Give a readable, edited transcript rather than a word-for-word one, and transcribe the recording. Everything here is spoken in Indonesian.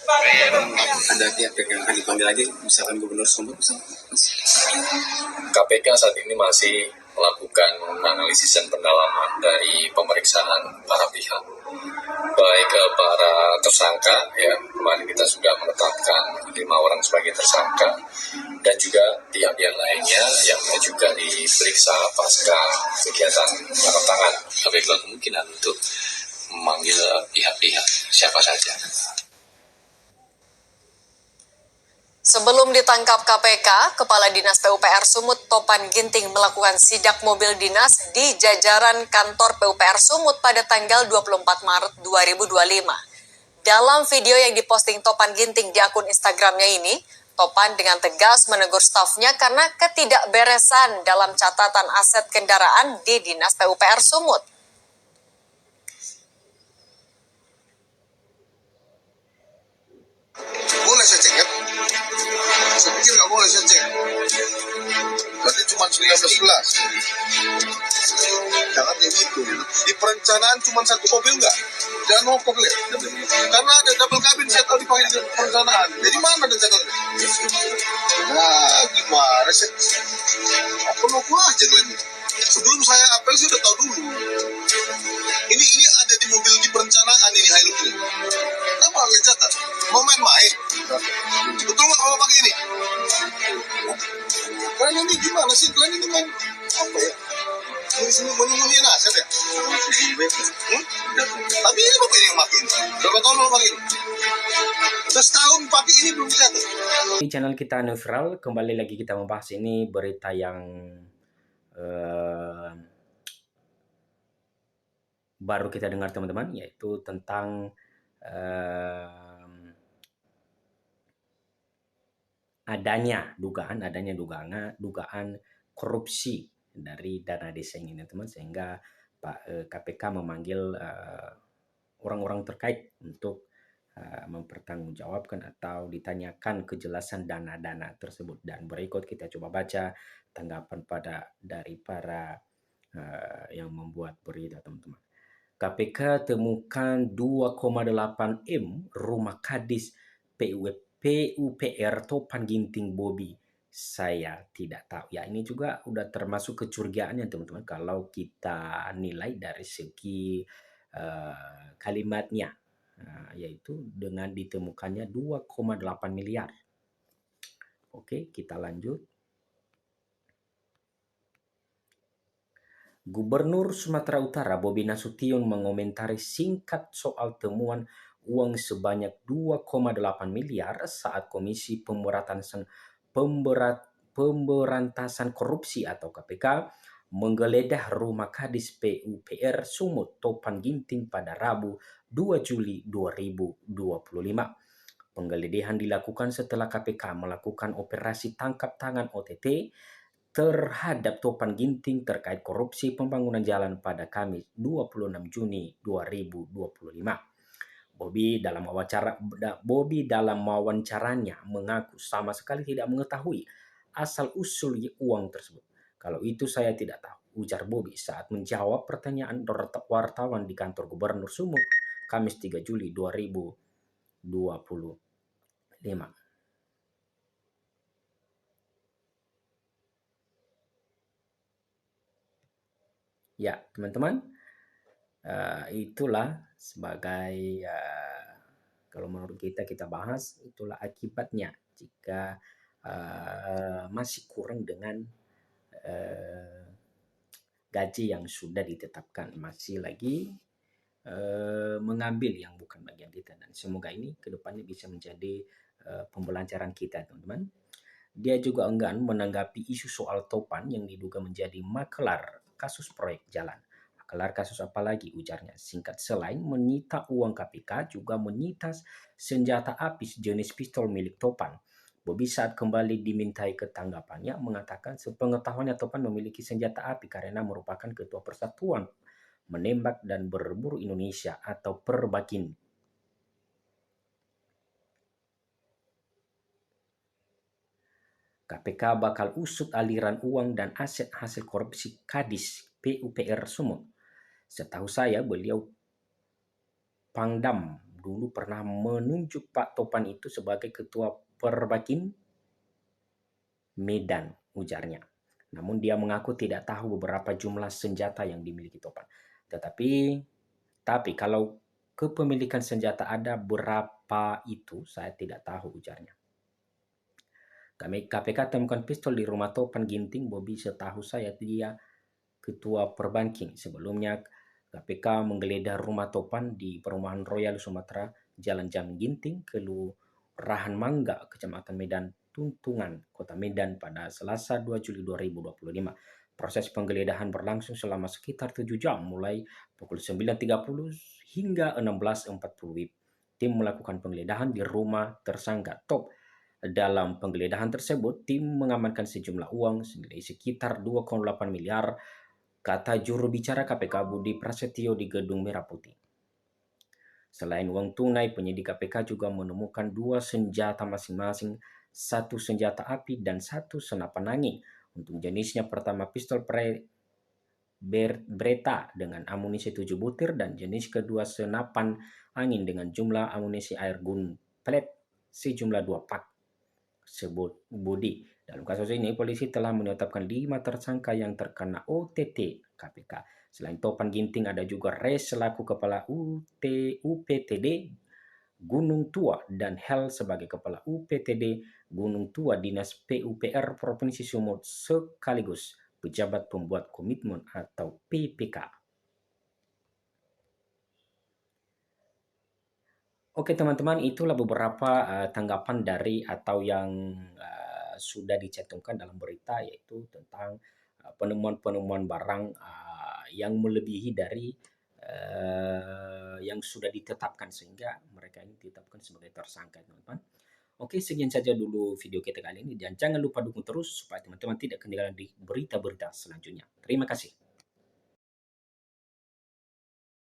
Ada pihak yang akan dipanggil lagi, misalkan Gubernur Sumut. KPK saat ini masih melakukan analisis dan pendalaman dari pemeriksaan para pihak, baik para tersangka, ya kemarin kita sudah menetapkan 5 orang sebagai tersangka, dan juga pihak-pihak lainnya yang juga diperiksa pasca kegiatan tangkap tangan. KPK kemungkinan untuk memanggil pihak-pihak siapa saja. Sebelum ditangkap KPK, Kepala Dinas PUPR Sumut Topan Ginting melakukan sidak mobil dinas di jajaran kantor PUPR Sumut pada tanggal 24 Maret 2025. Dalam video yang diposting Topan Ginting di akun Instagramnya ini, Topan dengan tegas menegur stafnya karena ketidakberesan dalam catatan aset kendaraan di Dinas PUPR Sumut. Boleh saya cek kan? Saya pikir nggak boleh saya cek. Berarti cuma 1911. Jangan yang itu. Di perencanaan cuma satu mobil nggak? Jangan mau komplain. Karena ada double cabin saya tahu dipakai di perencanaan. Jadi mana ada catatannya? Nah, gimana sih? Apa aja kalian? Sebelum saya apel saya udah tahu dulu. Ini ada di mobil di perencanaan ini Hilux ini. Kenapa nggak catat? Mau main-main? Betul nggak kalau pakai ini? Kalian ini gimana sih? Kalian ini main apa ya? Menyembunyiin aset ya? Tapi ini bapak ini yang pakai ini. Berapa tahun lo pakai ini? Udah setahun pakai ini belum catat. Di channel kita Neutral, kembali lagi kita membahas ini berita yang baru kita dengar teman-teman, yaitu tentang adanya dugaan korupsi dari dana desa ini teman, sehingga KPK memanggil orang-orang terkait untuk mempertanggungjawabkan atau ditanyakan kejelasan dana-dana tersebut. Dan berikut kita coba baca tanggapan dari para yang membuat berita teman-teman. KPK temukan 2,8 M rumah kadis PUPR Topan Ginting Bobi. Saya tidak tahu. Ya, ini juga udah termasuk kecurigaannya teman-teman kalau kita nilai dari segi kalimatnya, yaitu dengan ditemukannya 2,8 miliar. Oke, kita lanjut. Gubernur Sumatera Utara Bobi Nasution mengomentari singkat soal temuan uang sebanyak 2,8 miliar saat Komisi Pemberantasan Korupsi atau KPK menggeledah rumah kadis PUPR Sumut Topan Ginting pada Rabu 2 Juli 2025. Penggeledahan dilakukan setelah KPK melakukan operasi tangkap tangan OTT terhadap Topan Ginting terkait korupsi pembangunan jalan pada Kamis 26 Juni 2025. Bobi dalam wawancaranya mengaku sama sekali tidak mengetahui asal-usul uang tersebut. Kalau itu saya tidak tahu, ujar Bobi saat menjawab pertanyaan wartawan di kantor Gubernur Sumut Kamis 3 Juli 2025. Ya, teman-teman, itulah sebagai kalau menurut kita bahas, itulah akibatnya jika masih kurang dengan gaji yang sudah ditetapkan, masih lagi mengambil yang bukan bagian kita. Dan semoga ini kedepannya bisa menjadi pembelajaran kita teman-teman. Dia juga enggan menanggapi isu soal Topan yang diduga menjadi makelar kasus proyek jalan. Makelar kasus apa lagi, ujarnya. Singkat, selain menyita uang KPK, juga menyita senjata api jenis pistol milik Topan. Bobi saat kembali dimintai ketanggapannya mengatakan sepengetahuannya Topan memiliki senjata api karena merupakan ketua Persatuan Menembak dan Berburu Indonesia atau Perbakin. KPK bakal usut aliran uang dan aset hasil korupsi kadis PUPR Sumut. Setahu saya beliau Pangdam dulu pernah menunjuk Pak Topan itu sebagai ketua Perbakin Medan, ujarnya. Namun dia mengaku tidak tahu beberapa jumlah senjata yang dimiliki Topan. Tapi kalau kepemilikan senjata ada berapa itu saya tidak tahu, ujarnya. KPK temukan pistol di rumah Topan Ginting. Bobi, setahu saya dia ketua Perbanking. Sebelumnya KPK menggeledah rumah Topan di Perumahan Royal Sumatera, Jalan Jam Ginting, Kelurahan Mangga, Kecamatan Medan Tuntungan, Kota Medan pada Selasa 2 Juli 2025. Proses penggeledahan berlangsung selama sekitar 7 jam, mulai pukul 9.30 hingga 16.40 WIB. Tim melakukan penggeledahan di rumah tersangka Top. Dalam penggeledahan tersebut, tim mengamankan sejumlah uang senilai sekitar 2,8 miliar, kata juru bicara KPK Budi Prasetyo di Gedung Merah Putih. Selain uang tunai, penyidik KPK juga menemukan 2 senjata masing-masing, 1 senjata api dan 1 senapan angin. Untuk jenisnya, pertama pistol Beretta dengan amunisi 7 butir dan jenis kedua senapan angin dengan jumlah amunisi air gun pelet sejumlah 2 pak, sebut Budi. Dalam kasus ini, polisi telah menetapkan 5 tersangka yang terkena OTT KPK. Selain Topan Ginting, ada juga Res selaku Kepala UPTD Gunung Tua dan Hel sebagai Kepala UPTD Gunung Tua Dinas PUPR Provinsi Sumut sekaligus pejabat pembuat komitmen atau PPK. Oke teman-teman, itulah beberapa tanggapan dari atau yang sudah dicantumkan dalam berita, yaitu tentang penemuan-penemuan barang yang melebihi dari yang sudah ditetapkan, sehingga mereka ini ditetapkan sebagai tersangka, teman-teman. Oke, sekian saja dulu video kita kali ini, dan jangan lupa dukung terus supaya teman-teman tidak ketinggalan di berita-berita selanjutnya. Terima kasih.